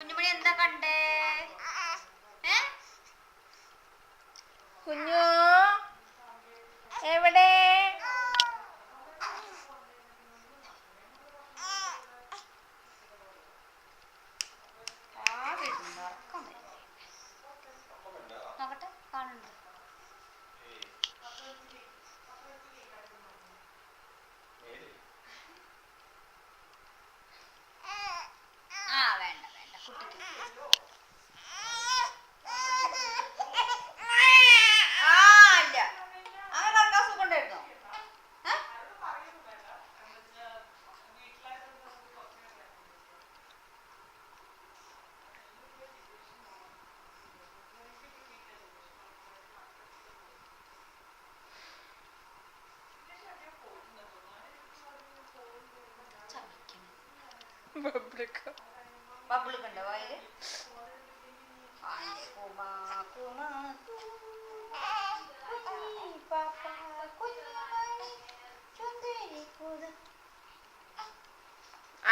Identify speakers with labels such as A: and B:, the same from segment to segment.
A: കുഞ്ഞുമണി എന്താ കണ്ടേ?
B: കുഞ്ഞു എവിടെ?
A: നോക്കട്ടെ, കാണുന്നുണ്ടോ? വേണ്ട വേണ്ട, കുട്ടിക്ക് ബബിളുണ്ടോ വായില്?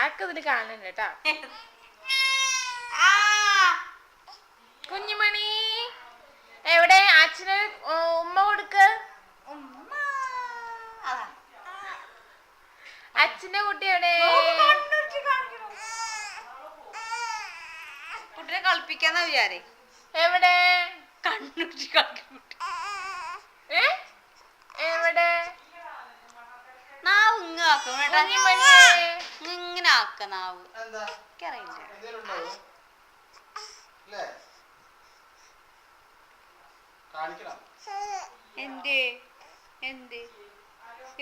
B: ആർക്കതില് കാണുന്നുണ്ട് കേട്ടാ. കുഞ്ഞുമണി എവിടെ? അച്ഛന് ഉമ്മ കൊടുക്ക്. അച്ഛന്റെ കുട്ടി എവിടെ?
A: കുട്ടിനെ കളിപ്പിക്കാന്ന വിചാരേ.
B: എവിടെ?
A: കണ്ണുറ്റി കളിക്കും.
B: എവിടെ?
A: നാവ് ഇങ്ങനെ ആക്ക നാവ്. എനിക്കറിയില്ല.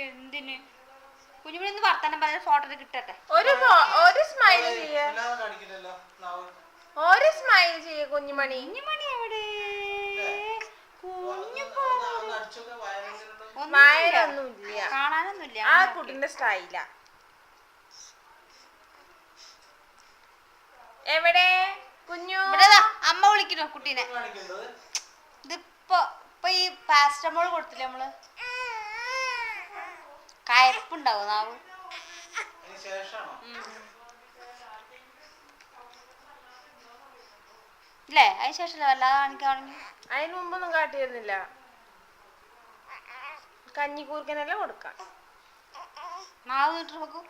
A: എന്തിന് കുഞ്ഞുമണി ഒന്ന് വർത്താനം പറഞ്ഞ ഫോട്ടോ കിട്ടട്ടെ.
B: ഒരു സ്മൈൽ ചെയ്യ, ഒരു സ്മൈൽ ചെയ്യ കുഞ്ഞുമണി.
A: കുഞ്ഞുമണി എവിടെ?
B: വയറൊന്നുമില്ല,
A: കാണാനൊന്നുമില്ല.
B: ആ കുട്ടിന്റെ സ്റ്റൈലാ. എവിടെ കുഞ്ഞു?
A: അമ്മ വിളിക്കണോ കുട്ടീനെ? ഇതിപ്പോ ഈ പാസ്റ്റമോൾ കൊടുത്തില്ലേ നമ്മള്, കയപ്പുണ്ടാവും നാവ്. ഇല്ലേ? അതിന് ശേഷമല്ലേ വല്ലാതെ കാണിക്കുകയാണെങ്കിൽ.
B: അതിന് മുമ്പൊന്നും കാട്ടിയിരുന്നില്ല. കഞ്ഞിക്കൂർക്കനെല്ലാം കൊടുക്കാം.
A: നാവ് നീട്ട് നോക്കൂ.